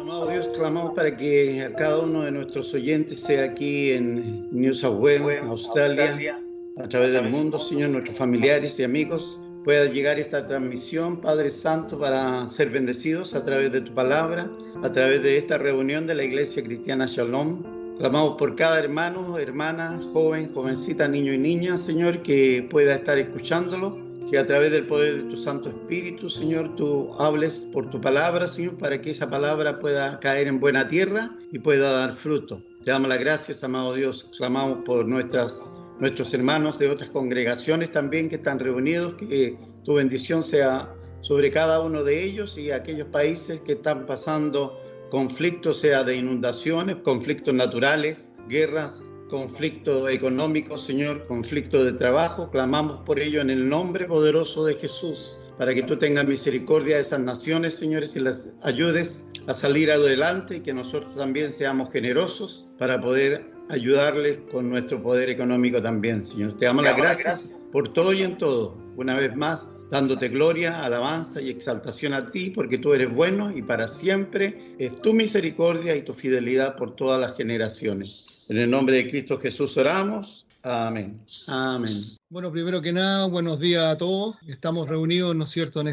Amado Dios, clamamos para que a cada uno de nuestros oyentes, sea aquí en New South Wales, Australia, a través del mundo, Señor, nuestros familiares y amigos, pueda llegar esta transmisión, Padre Santo, para ser bendecidos a través de tu palabra, a través de esta reunión de la Iglesia Cristiana Shalom. Clamamos por cada hermano, hermana, joven, jovencita, niño y niña, Señor, que pueda estar escuchándolo, que a través del poder de tu Santo Espíritu, Señor, tú hables por tu palabra, Señor, para que esa palabra pueda caer en buena tierra y pueda dar fruto. Te damos las gracias, amado Dios. Clamamos por nuestros hermanos de otras congregaciones también que están reunidos, que tu bendición sea sobre cada uno de ellos y aquellos países que están pasando conflictos, sea de inundaciones, conflictos naturales, guerras, conflicto económico, Señor, conflicto de trabajo. Clamamos por ello en el nombre poderoso de Jesús, para que tú tengas misericordia de esas naciones, señores, y las ayudes a salir adelante, y que nosotros también seamos generosos para poder ayudarles con nuestro poder económico también, Señor. Te damos las gracias por todo y en todo, una vez más, dándote gloria, alabanza y exaltación a ti, porque tú eres bueno y para siempre es tu misericordia y tu fidelidad por todas las generaciones. En el nombre de Cristo Jesús oramos. Amén. Amén. Bueno, primero que nada, buenos días a todos. Estamos reunidos, ¿no es cierto?, en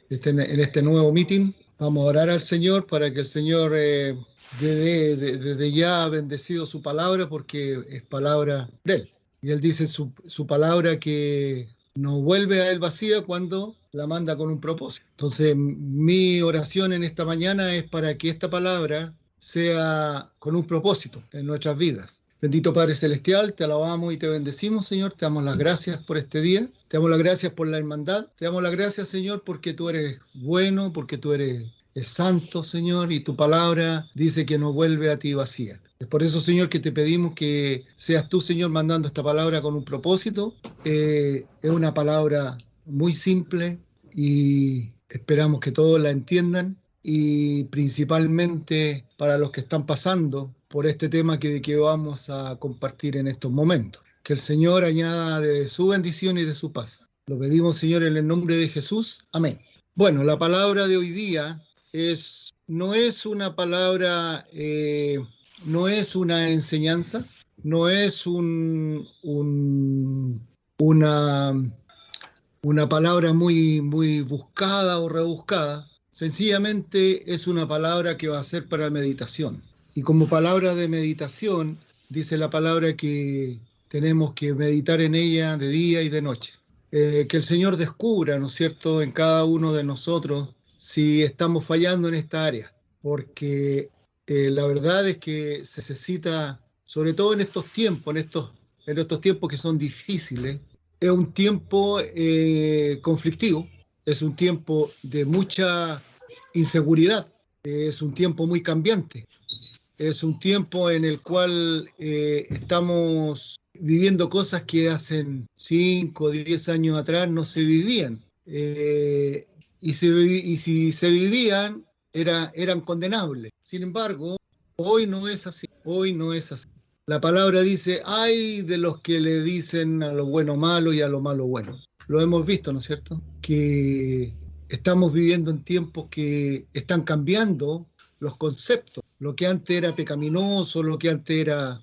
este nuevo meeting. Vamos a orar al Señor para que el Señor desde ya ha bendecido su palabra, porque es palabra de Él. Y Él dice su palabra que no vuelve a Él vacía cuando la manda con un propósito. Entonces, mi oración en esta mañana es para que esta palabra sea con un propósito en nuestras vidas. Bendito Padre Celestial, te alabamos y te bendecimos, Señor. Te damos las gracias por este día. Te damos las gracias por la hermandad. Te damos las gracias, Señor, porque tú eres bueno, porque tú eres santo, Señor, y tu palabra dice que no vuelve a ti vacía. Es por eso, Señor, que te pedimos que seas tú, Señor, mandando esta palabra con un propósito. Es una palabra muy simple y esperamos que todos la entiendan. Y principalmente para los que están pasando por este tema que vamos a compartir en estos momentos. Que el Señor añada de su bendición y de su paz. Lo pedimos, Señor, en el nombre de Jesús. Amén. Bueno, la palabra de hoy día no es una palabra, no es una enseñanza, no es una palabra muy, muy buscada o rebuscada. Sencillamente es una palabra que va a ser para meditación. Y como palabra de meditación, dice la palabra que tenemos que meditar en ella de día y de noche. Que el Señor descubra, ¿no es cierto?, en cada uno de nosotros si estamos fallando en esta área. Porque la verdad es que se necesita, sobre todo en estos tiempos, en estos tiempos que son difíciles, es un tiempo conflictivo. Es un tiempo de mucha inseguridad, es un tiempo muy cambiante, es un tiempo en el cual estamos viviendo cosas que hace 5 o 10 años atrás no se vivían. Y si se vivían, eran condenables. Sin embargo, hoy no es así, hoy no es así. La palabra dice, ay de los que le dicen a lo bueno malo y a lo malo bueno. Lo hemos visto, ¿no es cierto?, que estamos viviendo en tiempos que están cambiando los conceptos. Lo que antes era pecaminoso, lo que antes era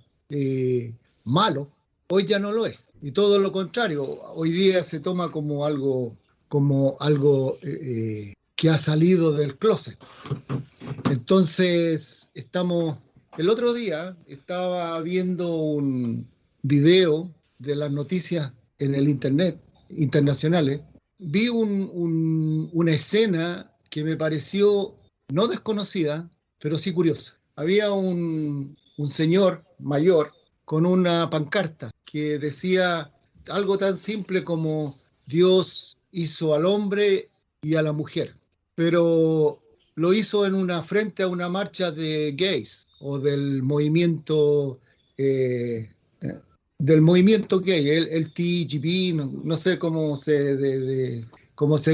malo, hoy ya no lo es. Y todo lo contrario, hoy día se toma como algo que ha salido del closet. Entonces, el otro día estaba viendo un video de las noticias en el internet internacionales. Vi una escena que me pareció no desconocida, pero sí curiosa. Había un señor mayor con una pancarta que decía algo tan simple como Dios hizo al hombre y a la mujer, pero lo hizo frente a una marcha de gays o del movimiento gay, el TGB, no sé cómo se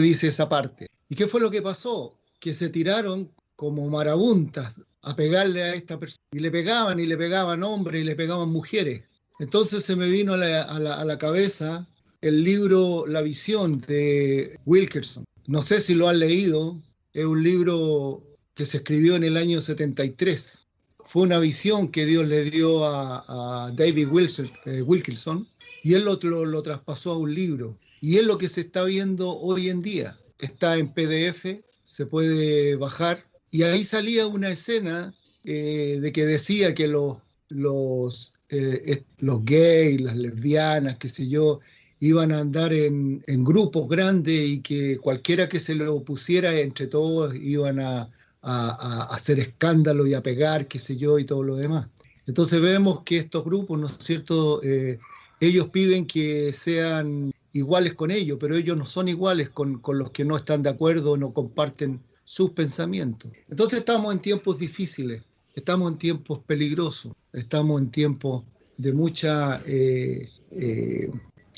dice esa parte. ¿Y qué fue lo que pasó? Que se tiraron como marabuntas a pegarle a esta persona. Y le pegaban hombres y le pegaban mujeres. Entonces se me vino a la cabeza el libro La visión de Wilkerson. No sé si lo han leído. Es un libro que se escribió en el año 73. Fue una visión que Dios le dio a David Wilkerson, y él lo traspasó a un libro. Y es lo que se está viendo hoy en día. Está en PDF, se puede bajar, y ahí salía una escena de que decía que los gays, las lesbianas, qué sé yo, iban a andar en grupos grandes, y que cualquiera que se lo pusiera entre todos iban a hacer escándalo y a pegar, qué sé yo, y todo lo demás. Entonces vemos que estos grupos, ¿no es cierto?, ellos piden que sean iguales con ellos, pero ellos no son iguales con los que no están de acuerdo, no comparten sus pensamientos. Entonces estamos en tiempos difíciles, estamos en tiempos peligrosos, estamos en tiempos de mucha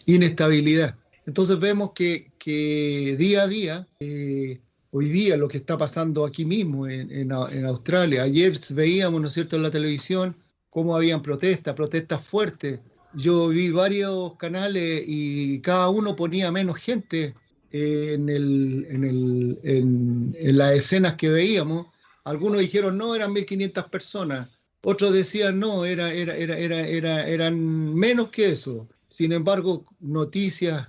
inestabilidad. Entonces vemos que día a día, hoy día lo que está pasando aquí mismo en Australia, ayer veíamos, ¿no es cierto?, en la televisión cómo habían protestas fuertes. Yo vi varios canales y cada uno ponía menos gente en las escenas que veíamos. Algunos dijeron no, eran 1.500 personas. Otros decían no, eran menos que eso. Sin embargo, noticias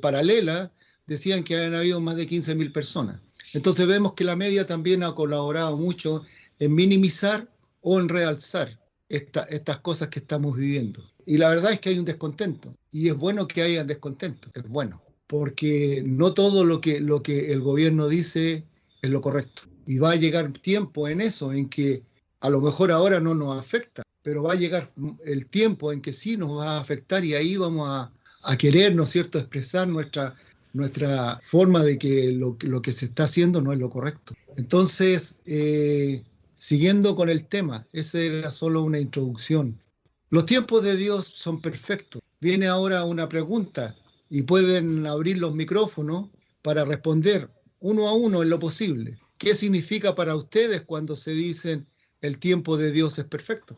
paralelas decían que habían habido más de 15.000 personas. Entonces vemos que la media también ha colaborado mucho en minimizar o en realzar estas cosas que estamos viviendo. Y la verdad es que hay un descontento, y es bueno que haya descontento, es bueno, porque no todo lo que el gobierno dice es lo correcto. Y va a llegar tiempo en eso, en que a lo mejor ahora no nos afecta, pero va a llegar el tiempo en que sí nos va a afectar, y ahí vamos a querer, ¿no es cierto?, expresar nuestra forma de que lo que se está haciendo no es lo correcto. Entonces, siguiendo con el tema, esa era solo una introducción. Los tiempos de Dios son perfectos. Viene ahora una pregunta y pueden abrir los micrófonos para responder uno a uno en lo posible. ¿Qué significa para ustedes cuando se dicen el tiempo de Dios es perfecto?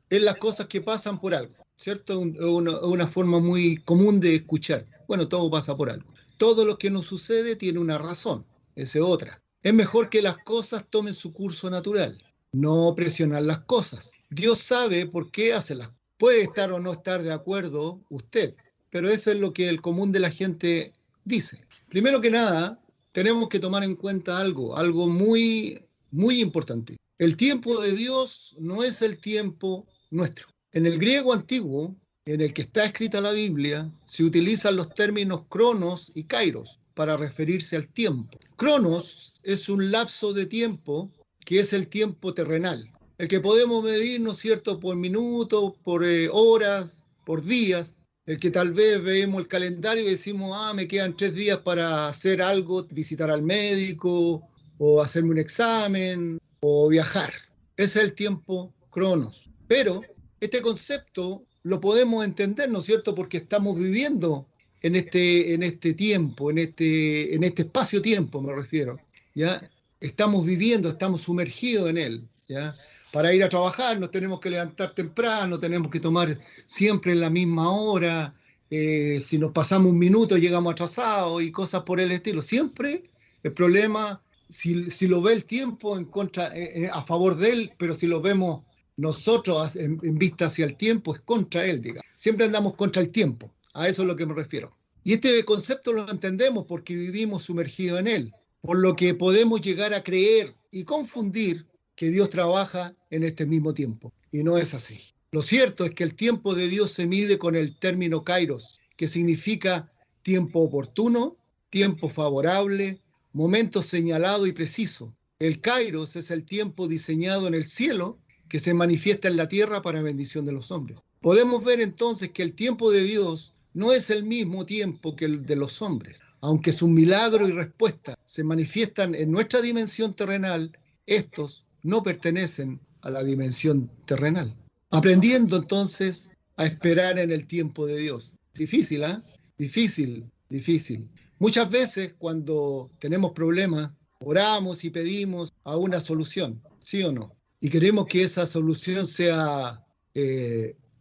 Es las cosas que pasan por algo, ¿cierto? Una forma muy común de escuchar. Bueno, todo pasa por algo. Todo lo que nos sucede tiene una razón, esa es otra. Es mejor que las cosas tomen su curso natural, no presionar las cosas. Dios sabe por qué hace las cosas. Puede estar o no estar de acuerdo usted, pero eso es lo que el común de la gente dice. Primero que nada, tenemos que tomar en cuenta algo muy, muy importante. El tiempo de Dios no es el tiempo nuestro. En el griego antiguo, en el que está escrita la Biblia, se utilizan los términos cronos y kairos para referirse al tiempo. Cronos es un lapso de tiempo que es el tiempo terrenal, el que podemos medir, ¿no es cierto?, por minutos, por horas, por días, el que tal vez vemos el calendario y decimos, me quedan 3 días para hacer algo, visitar al médico, o hacerme un examen, o viajar. Ese es el tiempo cronos. Pero este concepto lo podemos entender, ¿no es cierto?, porque estamos viviendo en este tiempo, en este espacio-tiempo me refiero, ¿ya? Estamos viviendo, estamos sumergidos en él, ¿ya? Para ir a trabajar nos tenemos que levantar temprano, tenemos que tomar siempre en la misma hora, si nos pasamos un minuto llegamos atrasados y cosas por el estilo. Siempre el problema, si lo ve el tiempo en contra, a favor de él, pero si lo vemos nosotros en vista hacia el tiempo, es contra él, digamos. Siempre andamos contra el tiempo, a eso es lo que me refiero. Y este concepto lo entendemos porque vivimos sumergidos en él, por lo que podemos llegar a creer y confundir que Dios trabaja en este mismo tiempo. Y no es así. Lo cierto es que el tiempo de Dios se mide con el término kairos, que significa tiempo oportuno, tiempo favorable, momento señalado y preciso. El kairos es el tiempo diseñado en el cielo que se manifiesta en la tierra para bendición de los hombres. Podemos ver entonces que el tiempo de Dios no es el mismo tiempo que el de los hombres. Aunque sus milagros y respuestas se manifiestan en nuestra dimensión terrenal, estos no pertenecen a la dimensión terrenal. Aprendiendo entonces a esperar en el tiempo de Dios. Difícil, ¿eh? Difícil. Muchas veces cuando tenemos problemas, oramos y pedimos a una solución, ¿sí o no? Y queremos que esa solución sea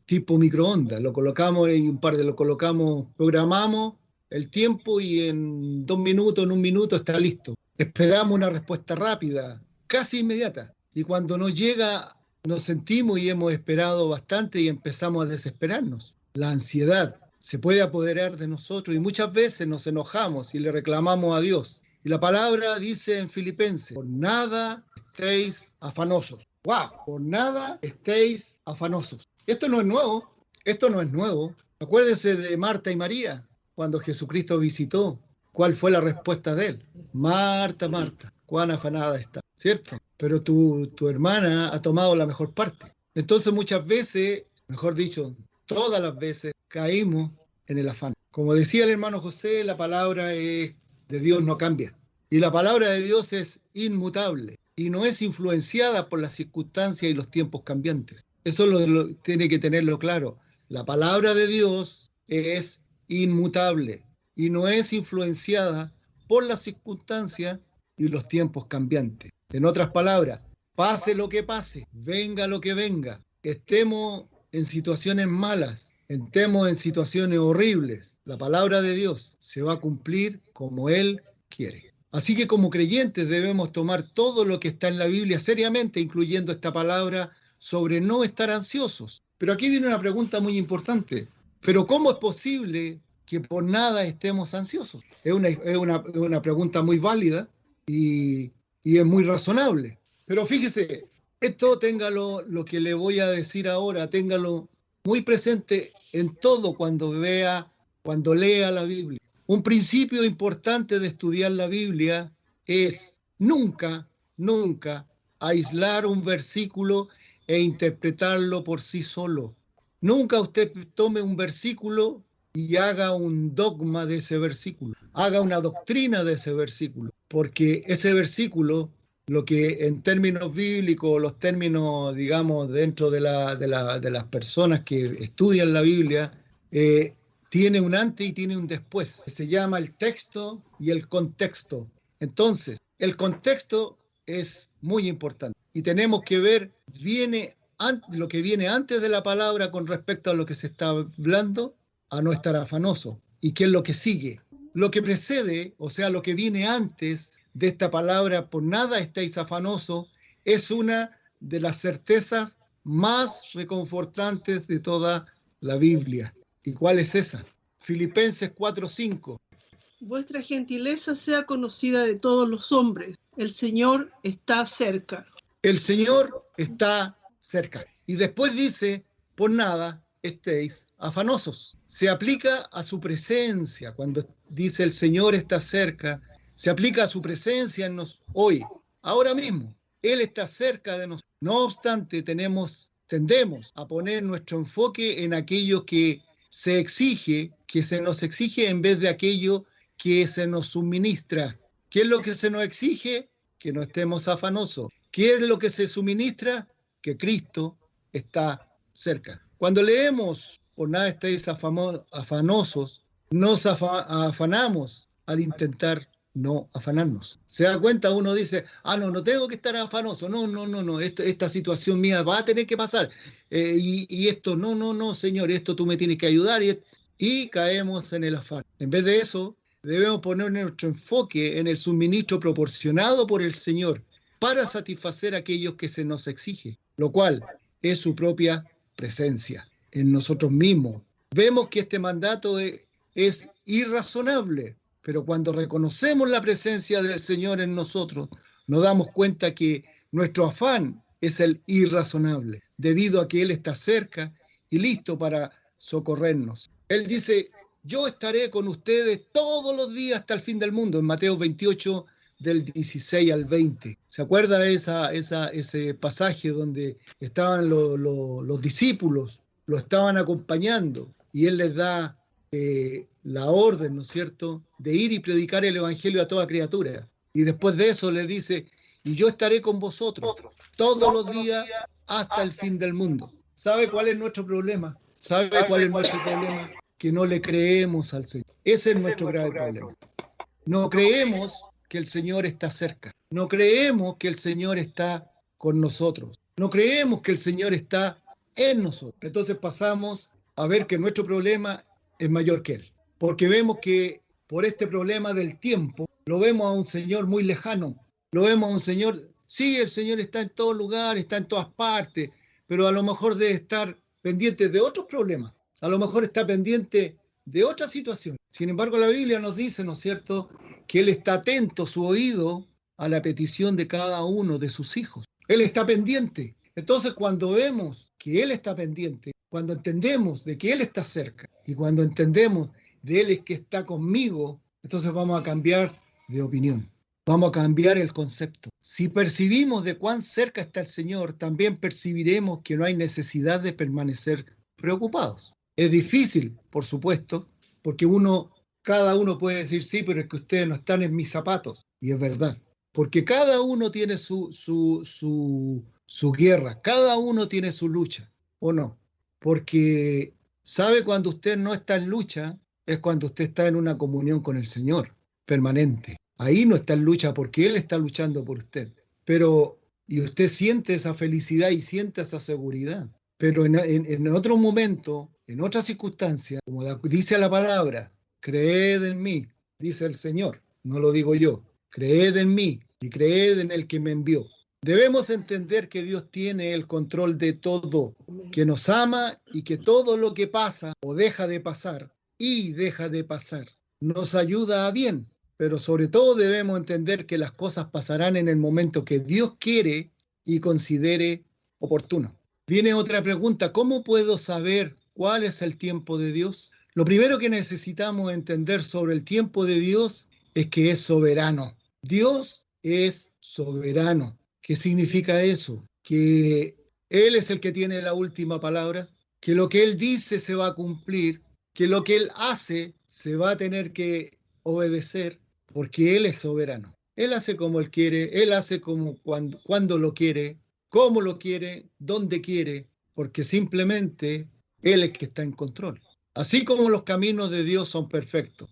tipo microondas. Lo colocamos programamos el tiempo y en 2 minutos, en 1 minuto está listo. Esperamos una respuesta rápida, casi inmediata. Y cuando nos llega, nos sentimos y hemos esperado bastante y empezamos a desesperarnos. La ansiedad se puede apoderar de nosotros y muchas veces nos enojamos y le reclamamos a Dios. Y la palabra dice en Filipenses, por nada estéis afanosos. ¡Wow! Por nada estéis afanosos. Esto no es nuevo, esto no es nuevo. Acuérdense de Marta y María, cuando Jesucristo visitó. ¿Cuál fue la respuesta de él? Marta, Marta, cuán afanada está, ¿cierto? Pero tu hermana ha tomado la mejor parte. Entonces muchas veces, mejor dicho, todas las veces caímos en el afán. Como decía el hermano José, la palabra de Dios no cambia. Y la palabra de Dios es inmutable y no es influenciada por las circunstancias y los tiempos cambiantes. Eso tiene que tenerlo claro. La palabra de Dios es inmutable y no es influenciada por las circunstancias y los tiempos cambiantes. En otras palabras, pase lo que pase, venga lo que venga, estemos en situaciones malas, estemos en situaciones horribles, la palabra de Dios se va a cumplir como Él quiere. Así que como creyentes debemos tomar todo lo que está en la Biblia seriamente, incluyendo esta palabra sobre no estar ansiosos. Pero aquí viene una pregunta muy importante. ¿Pero cómo es posible que por nada estemos ansiosos? Es una pregunta muy válida y es muy razonable. Pero fíjese, esto téngalo, lo que le voy a decir ahora, téngalo muy presente en todo cuando lea la Biblia. Un principio importante de estudiar la Biblia es nunca aislar un versículo e interpretarlo por sí solo. Nunca usted tome un versículo y haga un dogma de ese versículo, haga una doctrina de ese versículo, porque ese versículo, lo que en términos bíblicos, los términos, digamos, dentro de las personas que estudian la Biblia, tiene un antes y tiene un después. Se llama el texto y el contexto. Entonces, el contexto es muy importante y tenemos que ver lo que viene antes de la palabra con respecto a lo que se está hablando, a no estar afanoso. ¿Y qué es lo que sigue? Lo que precede, o sea, lo que viene antes de esta palabra, por nada estéis afanosos, es una de las certezas más reconfortantes de toda la Biblia. ¿Y cuál es esa? Filipenses 4:5. Vuestra gentileza sea conocida de todos los hombres. El Señor está cerca. El Señor está cerca. Y después dice, por nada estéis afanosos. Se aplica a su presencia. Cuando dice el Señor está cerca, se aplica a su presencia en nosotros hoy, ahora mismo. Él está cerca de nosotros. No obstante, tendemos a poner nuestro enfoque en aquello que se nos exige en vez de aquello que se nos suministra. ¿Qué es lo que se nos exige? Que no estemos afanosos. ¿Qué es lo que se suministra? Que Cristo está cerca. Cuando leemos por nada estéis afanosos, nos afanamos al intentar no afanarnos. ¿Se da cuenta? Uno dice, no tengo que estar afanoso. No, esta situación mía va a tener que pasar. Y esto, no, Señor, esto tú me tienes que ayudar. Y caemos en el afán. En vez de eso, debemos poner nuestro enfoque en el suministro proporcionado por el Señor para satisfacer aquellos que se nos exige, lo cual es su propia presencia en nosotros mismos. Vemos que este mandato es irrazonable, pero cuando reconocemos la presencia del Señor en nosotros, nos damos cuenta que nuestro afán es el irrazonable, debido a que Él está cerca y listo para socorrernos. Él dice, yo estaré con ustedes todos los días hasta el fin del mundo, en Mateo 28, del 16 al 20. ¿Se acuerda ese pasaje donde estaban los discípulos, lo estaban acompañando y Él les da la orden, ¿no es cierto?, de ir y predicar el evangelio a toda criatura. Y después de eso les dice, y yo estaré con vosotros todos los días hasta el fin del mundo. ¿Sabe cuál es nuestro problema? Que no le creemos al Señor. Ese es nuestro grave problema. No creemos que el Señor está cerca. No creemos que el Señor está con nosotros. No creemos que el Señor está en nosotros. Entonces pasamos a ver que nuestro problema es mayor que Él. Porque vemos que por este problema del tiempo, lo vemos a un Señor muy lejano. Lo vemos a un Señor Sí, el Señor está en todo lugar, está en todas partes, pero a lo mejor debe estar pendiente de otros problemas. A lo mejor está pendiente de otra situación. Sin embargo, la Biblia nos dice, ¿no es cierto?, que Él está atento, su oído, a la petición de cada uno de sus hijos. Él está pendiente. Entonces, cuando vemos que Él está pendiente, cuando entendemos de que Él está cerca y cuando entendemos de Él es que está conmigo, entonces vamos a cambiar de opinión. Vamos a cambiar el concepto. Si percibimos de cuán cerca está el Señor, también percibiremos que no hay necesidad de permanecer preocupados. Es difícil, por supuesto, porque cada uno puede decir, sí, pero es que ustedes no están en mis zapatos. Y es verdad, porque cada uno tiene su guerra, cada uno tiene su lucha, ¿o no? Porque sabe cuando usted no está en lucha, es cuando usted está en una comunión con el Señor, permanente. Ahí no está en lucha porque Él está luchando por usted. Y usted siente esa felicidad y siente esa seguridad. Pero en otro momento, en otra circunstancia, como dice la palabra, creed en mí, dice el Señor, no lo digo yo, creed en mí y creed en el que me envió. Debemos entender que Dios tiene el control de todo, que nos ama y que todo lo que pasa o deja de pasar nos ayuda a bien. Pero sobre todo debemos entender que las cosas pasarán en el momento que Dios quiere y considere oportuno. Viene otra pregunta, ¿cómo puedo saber cuál es el tiempo de Dios? Lo primero que necesitamos entender sobre el tiempo de Dios es que es soberano. Dios es soberano. ¿Qué significa eso? Que Él es el que tiene la última palabra, que lo que Él dice se va a cumplir, que lo que Él hace se va a tener que obedecer, porque Él es soberano. Él hace como Él quiere, Él hace como cuando lo quiere, cómo lo quiere, dónde quiere, porque simplemente Él es el que está en control. Así como los caminos de Dios son perfectos.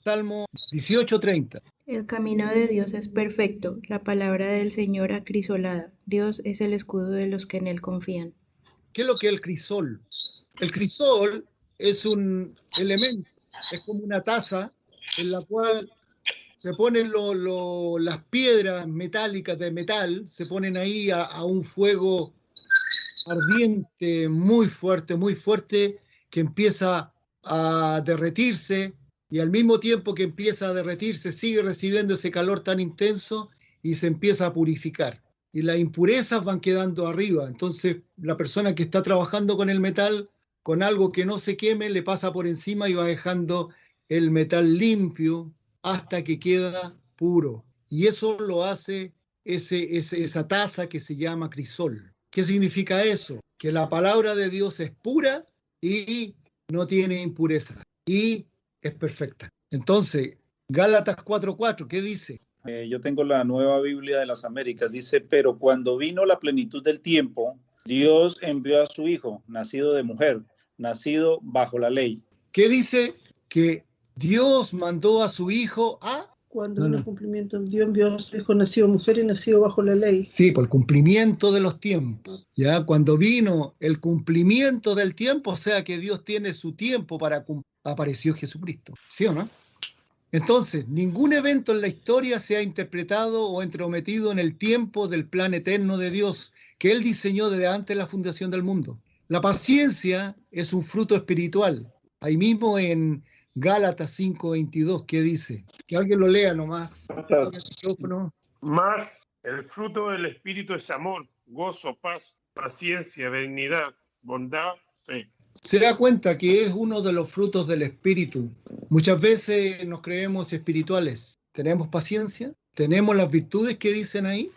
Salmo 18:30. El camino de Dios es perfecto, la palabra del Señor acrisolada. Dios es el escudo de los que en Él confían. ¿Qué es lo que es el crisol? El crisol es un elemento, es como una taza en la cual se ponen las piedras metálicas de metal, se ponen ahí a un fuego ardiente muy fuerte, que empieza a derretirse y al mismo tiempo que empieza a derretirse sigue recibiendo ese calor tan intenso y se empieza a purificar. Y las impurezas van quedando arriba. Entonces la persona que está trabajando con el metal, con algo que no se queme, le pasa por encima y va dejando el metal limpio hasta que queda puro. Y eso lo hace esa taza que se llama crisol. ¿Qué significa eso? Que la palabra de Dios es pura y no tiene impureza y es perfecta. Entonces, Gálatas 4:4, ¿qué dice? Yo tengo la Nueva Biblia de las Américas. Dice, pero cuando vino la plenitud del tiempo, Dios envió a su Hijo, nacido de mujer, nacido bajo la ley. ¿Qué dice? Que Dios mandó a su Hijo a... Cuando vino el cumplimiento, Dios envió a su Hijo nacido mujer y nacido bajo la ley. Sí, por el cumplimiento de los tiempos. ¿Ya? Cuando vino el cumplimiento del tiempo, o sea que Dios tiene su tiempo para apareció Jesucristo. ¿Sí o no? Entonces, ningún evento en la historia se ha interpretado o entrometido en el tiempo del plan eterno de Dios que Él diseñó desde antes de la fundación del mundo. La paciencia es un fruto espiritual. Ahí mismo en Gálatas 5:22, ¿qué dice? Que alguien lo lea nomás. Más el fruto del Espíritu es amor, gozo, paz, paciencia, benignidad, bondad, fe. Se da cuenta que es uno de los frutos del Espíritu. Muchas veces nos creemos espirituales. ¿Tenemos paciencia? ¿Tenemos las virtudes que dicen ahí?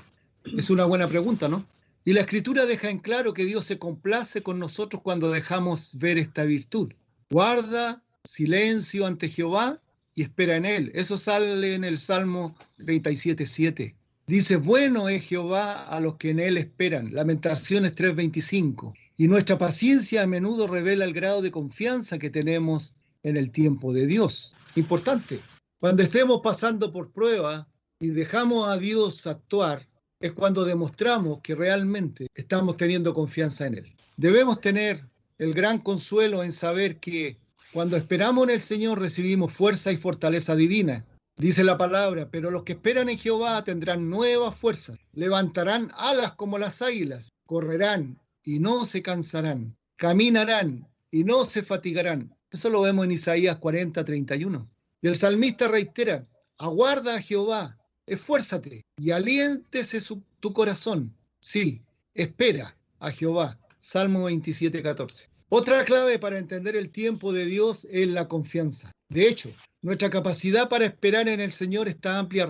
Es una buena pregunta, ¿no? Y la Escritura deja en claro que Dios se complace con nosotros cuando dejamos ver esta virtud. Guarda silencio ante Jehová y espera en Él. Eso sale en el Salmo 37:7. Dice, bueno es Jehová a los que en Él esperan. Lamentaciones 3:25. Y nuestra paciencia a menudo revela el grado de confianza que tenemos en el tiempo de Dios. Importante, cuando estemos pasando por prueba y dejamos a Dios actuar, es cuando demostramos que realmente estamos teniendo confianza en Él. Debemos tener el gran consuelo en saber que cuando esperamos en el Señor recibimos fuerza y fortaleza divina. Dice la palabra, pero los que esperan en Jehová tendrán nuevas fuerzas, levantarán alas como las águilas, correrán y no se cansarán, caminarán y no se fatigarán. Eso lo vemos en Isaías 40:31. Y el salmista reitera, aguarda a Jehová, esfuérzate y aliéntese tu corazón. Sí, espera a Jehová. Salmo 27:14. Otra clave para entender el tiempo de Dios es la confianza. De hecho, nuestra capacidad para esperar en el Señor está amplia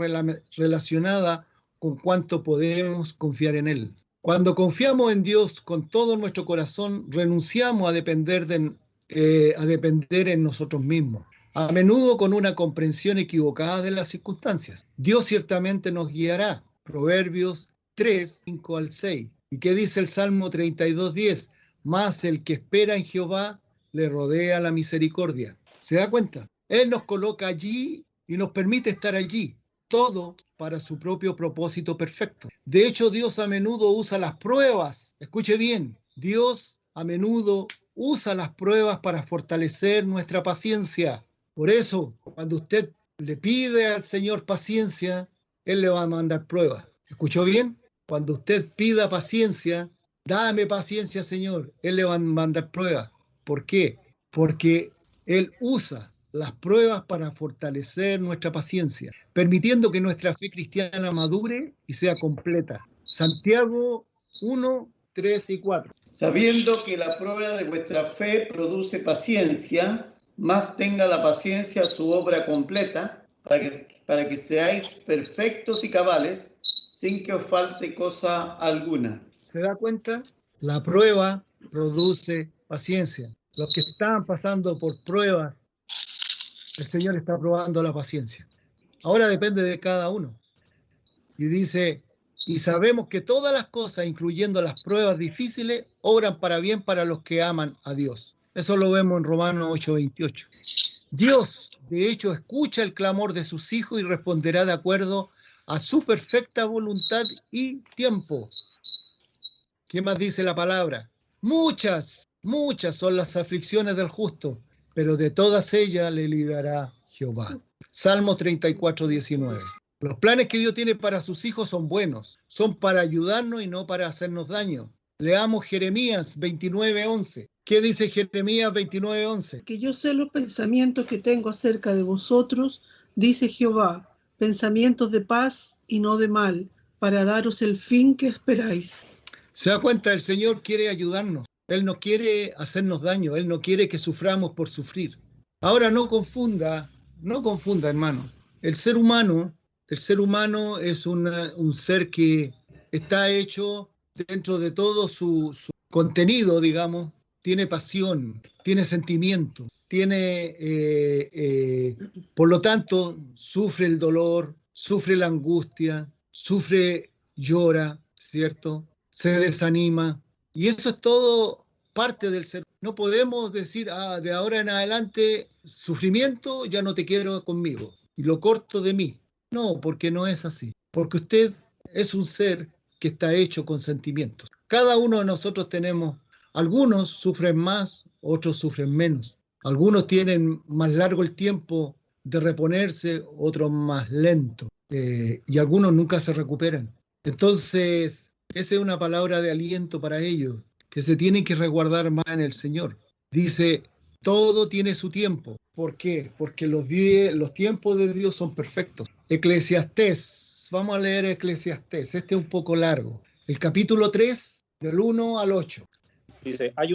relacionada con cuánto podemos confiar en Él. Cuando confiamos en Dios con todo nuestro corazón, renunciamos a depender en nosotros mismos, a menudo con una comprensión equivocada de las circunstancias. Dios ciertamente nos guiará. Proverbios 3, 5 al 6. ¿Y qué dice el Salmo 32:10? Mas el que espera en Jehová le rodea la misericordia. ¿Se da cuenta? Él nos coloca allí y nos permite estar allí. Todo para su propio propósito perfecto. De hecho, Dios a menudo usa las pruebas. Escuche bien, Dios a menudo usa las pruebas para fortalecer nuestra paciencia. Por eso, cuando usted le pide al Señor paciencia, Él le va a mandar pruebas. ¿Escuchó bien? Cuando usted pida paciencia, dame paciencia, Señor, Él le va a mandar pruebas. ¿Por qué? Porque Él usa las pruebas para fortalecer nuestra paciencia, permitiendo que nuestra fe cristiana madure y sea completa. Santiago 1, 3 y 4. Sabiendo que la prueba de vuestra fe produce paciencia, más tenga la paciencia su obra completa, para que seáis perfectos y cabales, sin que os falte cosa alguna. ¿Se da cuenta? La prueba produce paciencia. Los que están pasando por pruebas, el Señor está probando la paciencia. Ahora depende de cada uno. Y dice, y sabemos que todas las cosas, incluyendo las pruebas difíciles, obran para bien para los que aman a Dios. Eso lo vemos en Romanos 8:28. Dios, de hecho, escucha el clamor de sus hijos y responderá de acuerdo a su perfecta voluntad y tiempo. ¿Qué más dice la palabra? Muchas son las aflicciones del justo, pero de todas ellas le librará Jehová. Salmo 34:19. Los planes que Dios tiene para sus hijos son buenos, son para ayudarnos y no para hacernos daño. Leamos Jeremías 29:11. ¿Qué dice Jeremías 29:11? Que yo sé los pensamientos que tengo acerca de vosotros, dice Jehová, pensamientos de paz y no de mal, para daros el fin que esperáis. ¿Se da cuenta? El Señor quiere ayudarnos. Él no quiere hacernos daño. Él no quiere que suframos por sufrir. Ahora no confunda, hermano. El ser humano es un ser que está hecho dentro de todo su contenido, digamos. Tiene pasión, tiene sentimiento, por lo tanto, sufre el dolor, sufre la angustia, llora, ¿cierto? Se desanima. Y eso es todo parte del ser. No podemos decir, de ahora en adelante, sufrimiento, ya no te quiero conmigo. Y lo corto de mí. No, porque no es así. Porque usted es un ser que está hecho con sentimientos. Cada uno de nosotros tenemos, algunos sufren más, otros sufren menos. Algunos tienen más largo el tiempo de reponerse, otros más lento. Y algunos nunca se recuperan. Entonces, esa es una palabra de aliento para ellos, que se tienen que resguardar más en el Señor. Dice, todo tiene su tiempo. ¿Por qué? Porque los tiempos de Dios son perfectos. Eclesiastés, vamos a leer Eclesiastés, este es un poco largo. El capítulo 3, del 1 al 8. Dice, hay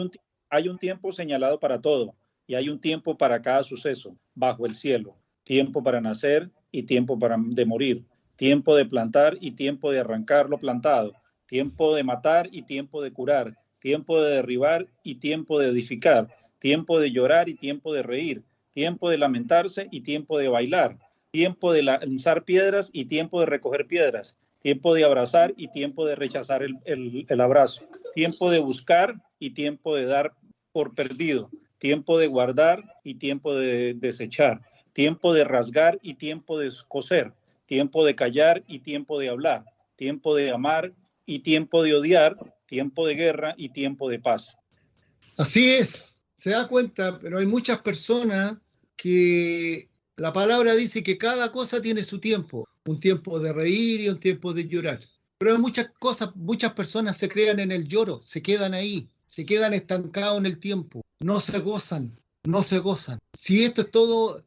un tiempo señalado para todo, y hay un tiempo para cada suceso, bajo el cielo. Tiempo para nacer y tiempo de morir. Tiempo de plantar y tiempo de arrancar lo plantado. Tiempo de matar y tiempo de curar. Tiempo de derribar y tiempo de edificar. Tiempo de llorar y tiempo de reír. Tiempo de lamentarse y tiempo de bailar. Tiempo de lanzar piedras y tiempo de recoger piedras. Tiempo de abrazar y tiempo de rechazar el abrazo. Tiempo de buscar y tiempo de dar por perdido. Tiempo de guardar y tiempo de desechar. Tiempo de rasgar y tiempo de coser. Tiempo de callar y tiempo de hablar. Tiempo de amar y tiempo de odiar. Tiempo de guerra y tiempo de paz. Así es, se da cuenta, pero hay muchas personas que La palabra dice que cada cosa tiene su tiempo, un tiempo de reír y un tiempo de llorar. Pero hay muchas cosas, muchas personas se crean en el lloro, se quedan ahí, se quedan estancados en el tiempo, no se gozan, no se gozan. Si esto es todo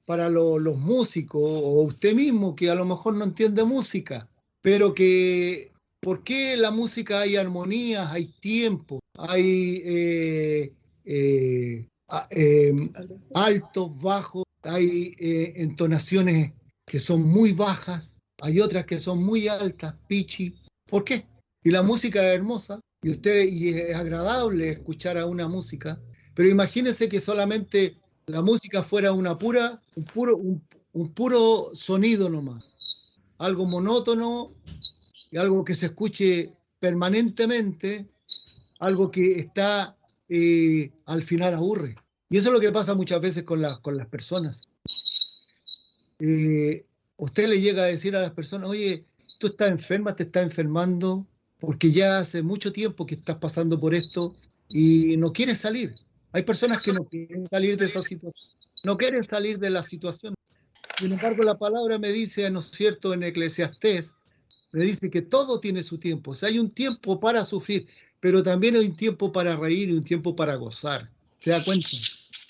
para los músicos o usted mismo que a lo mejor no entiende música, pero que ¿por qué la música hay armonías, hay tiempo, hay altos, bajos, hay entonaciones que son muy bajas, hay otras que son muy altas, pitchy? ¿Por qué? Y la música es hermosa y es agradable escuchar a una música, pero imagínense que solamente la música fuera un puro sonido nomás, algo monótono y algo que se escuche permanentemente, algo que está al final aburre. Y eso es lo que pasa muchas veces con las personas. Usted le llega a decir a las personas, oye, tú estás enferma, te estás enfermando, porque ya hace mucho tiempo que estás pasando por esto y no quieres salir. Hay personas que no quieren salir de esa situación, no quieren salir de la situación. Sin embargo, la palabra me dice, ¿no es cierto?, en Eclesiastés, me dice que todo tiene su tiempo. O sea, hay un tiempo para sufrir, pero también hay un tiempo para reír y un tiempo para gozar. ¿Se da cuenta?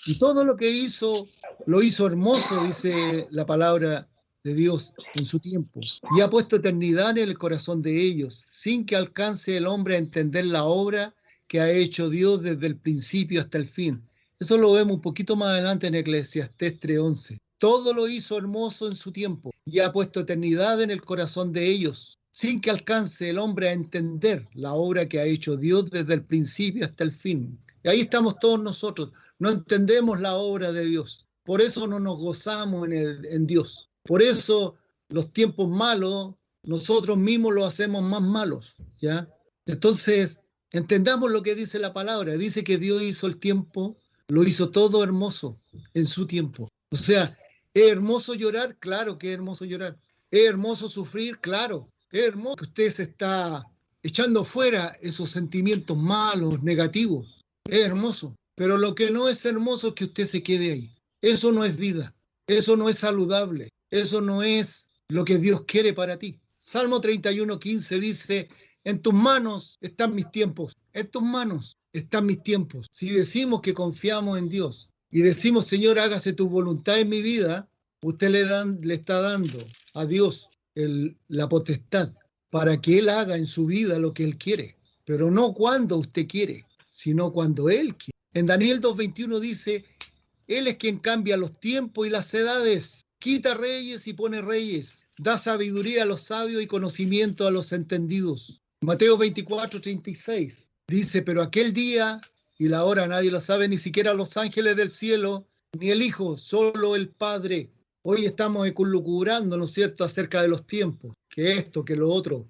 Y todo lo que hizo, lo hizo hermoso, dice la palabra de Dios en su tiempo. Y ha puesto eternidad en el corazón de ellos, sin que alcance el hombre a entender la obra que ha hecho Dios desde el principio hasta el fin. Eso lo vemos un poquito más adelante en Eclesiastés 3:11. Todo lo hizo hermoso en su tiempo y ha puesto eternidad en el corazón de ellos, sin que alcance el hombre a entender la obra que ha hecho Dios desde el principio hasta el fin. Y ahí estamos todos nosotros. No entendemos la obra de Dios. Por eso no nos gozamos en Dios. Por eso los tiempos malos, nosotros mismos los hacemos más malos, ¿ya? Entonces, entendamos lo que dice la palabra. Dice que Dios hizo el tiempo, lo hizo todo hermoso en su tiempo. O sea, ¿es hermoso llorar? Claro que es hermoso llorar. ¿Es hermoso sufrir? Claro. Es hermoso que usted se está echando fuera esos sentimientos malos, negativos. Es hermoso. Pero lo que no es hermoso es que usted se quede ahí. Eso no es vida. Eso no es saludable. Eso no es lo que Dios quiere para ti. Salmo 31:15 dice, en tus manos están mis tiempos. En tus manos están mis tiempos. Si decimos que confiamos en Dios y decimos, Señor, hágase tu voluntad en mi vida, usted le está dando a Dios la potestad para que Él haga en su vida lo que Él quiere. Pero no cuando usted quiere, sino cuando Él quiere. En Daniel 2:21 dice, Él es quien cambia los tiempos y las edades, quita reyes y pone reyes, da sabiduría a los sabios y conocimiento a los entendidos. Mateo 24:36 dice, pero aquel día y la hora nadie lo sabe, ni siquiera los ángeles del cielo, ni el Hijo, solo el Padre. Hoy estamos elucubrando, ¿no es cierto?, acerca de los tiempos, que esto, que lo otro.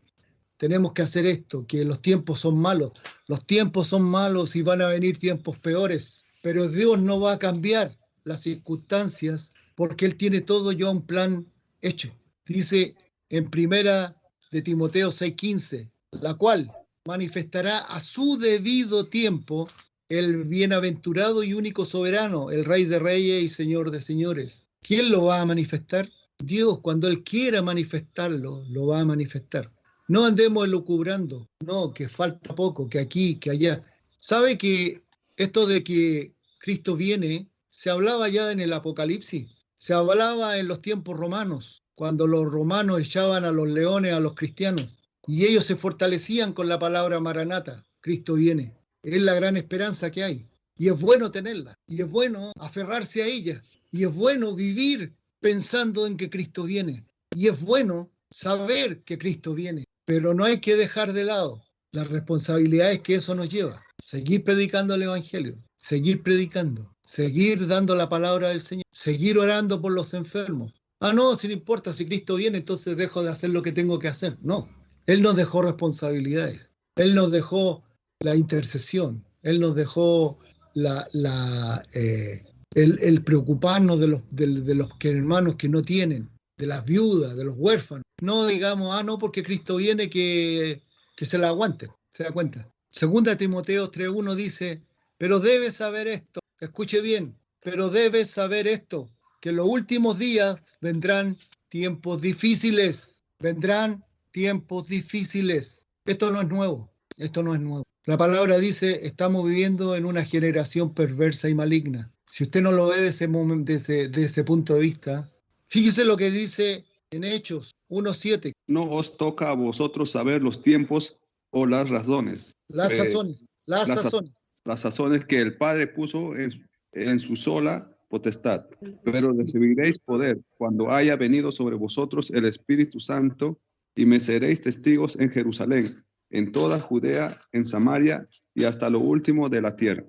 Tenemos que hacer esto, que los tiempos son malos. Los tiempos son malos y van a venir tiempos peores. Pero Dios no va a cambiar las circunstancias porque Él tiene todo ya un plan hecho. Dice en 1 de Timoteo 6:15, la cual manifestará a su debido tiempo el bienaventurado y único soberano, el Rey de Reyes y Señor de Señores. ¿Quién lo va a manifestar? Dios, cuando Él quiera manifestarlo, lo va a manifestar. No andemos elucubrando, no, que falta poco, que aquí, que allá. ¿Sabe que esto de que Cristo viene se hablaba ya en el Apocalipsis? Se hablaba en los tiempos romanos, cuando los romanos echaban a los leones a los cristianos y ellos se fortalecían con la palabra Maranata, Cristo viene. Es la gran esperanza que hay y es bueno tenerla y es bueno aferrarse a ella y es bueno vivir pensando en que Cristo viene y es bueno saber que Cristo viene. Pero no hay que dejar de lado las responsabilidades que eso nos lleva. Seguir predicando el Evangelio, seguir predicando, seguir dando la palabra del Señor, seguir orando por los enfermos. No, si no importa, si Cristo viene, entonces dejo de hacer lo que tengo que hacer. No, Él nos dejó responsabilidades. Él nos dejó la intercesión. Él nos dejó el preocuparnos de los hermanos que no tienen, de las viudas, de los huérfanos. No digamos, no, porque Cristo viene, que se la aguanten. ¿Se da cuenta? 2 Timoteo 3:1 dice, pero debes saber esto, escuche bien, pero debes saber esto, que en los últimos días vendrán tiempos difíciles. Vendrán tiempos difíciles. Esto no es nuevo. Esto no es nuevo. La palabra dice, estamos viviendo en una generación perversa y maligna. Si usted no lo ve de ese punto de vista, fíjese lo que dice en Hechos 1:7. No os toca a vosotros saber los tiempos o las razones. Las sazones. Las sazones que el Padre puso en su sola potestad. Pero recibiréis poder cuando haya venido sobre vosotros el Espíritu Santo y me seréis testigos en Jerusalén, en toda Judea, en Samaria y hasta lo último de la tierra.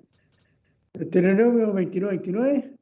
Deuteronomio 29:29.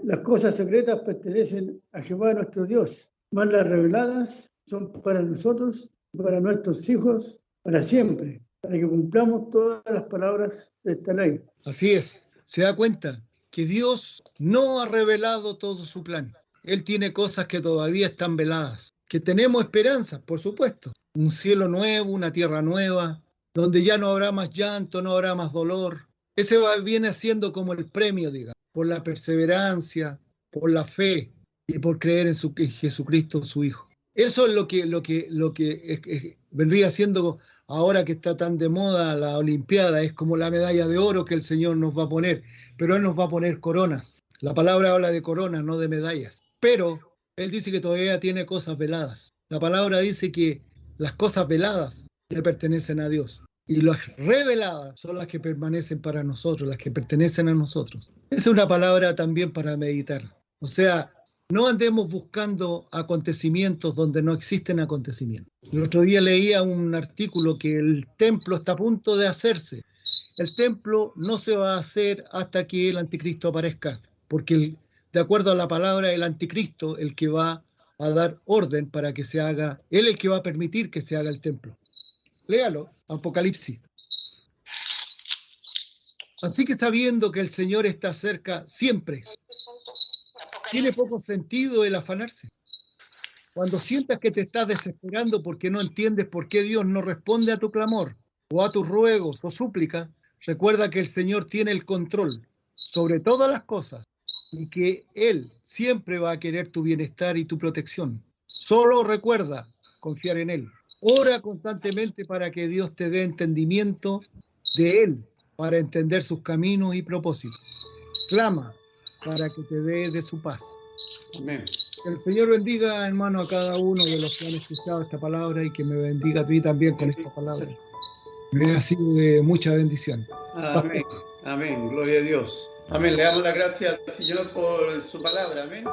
Las cosas secretas pertenecen a Jehová nuestro Dios, mas las reveladas son para nosotros, para nuestros hijos, para siempre, para que cumplamos todas las palabras de esta ley. Así es. Se da cuenta que Dios no ha revelado todo su plan. Él tiene cosas que todavía están veladas. Que tenemos esperanzas, por supuesto. Un cielo nuevo, una tierra nueva, donde ya no habrá más llanto, no habrá más dolor. Ese viene siendo como el premio, digamos, por la perseverancia, por la fe y por creer en Jesucristo, su Hijo. Eso es lo que vendría siendo ahora que está tan de moda la Olimpiada, es como la medalla de oro que el Señor nos va a poner, pero Él nos va a poner coronas. La palabra habla de coronas, no de medallas. Pero Él dice que todavía tiene cosas veladas. La palabra dice que las cosas veladas le pertenecen a Dios. Y las reveladas son las que permanecen para nosotros, las que pertenecen a nosotros. Es una palabra también para meditar. O sea, no andemos buscando acontecimientos donde no existen acontecimientos. El otro día leía un artículo que el templo está a punto de hacerse. El templo no se va a hacer hasta que el anticristo aparezca, porque de acuerdo a la palabra, el anticristo, el que va a dar orden para que se haga, él el que va a permitir que se haga el templo. Léalo, Apocalipsis. Así que sabiendo que el Señor está cerca siempre, tiene poco sentido el afanarse. Cuando sientas que te estás desesperando porque no entiendes por qué Dios no responde a tu clamor o a tus ruegos o súplicas, recuerda que el Señor tiene el control sobre todas las cosas y que Él siempre va a querer tu bienestar y tu protección. Solo recuerda confiar en Él. Ora constantemente para que Dios te dé entendimiento de Él, para entender sus caminos y propósitos. Clama para que te dé de su paz. Amén. Que el Señor bendiga, hermano, a cada uno de los que han escuchado esta palabra y que me bendiga a ti también con esta palabra. Me ha sido de mucha bendición. Amén. Amén. Gloria a Dios. Amén. Le damos las gracias al Señor por su palabra. Amén.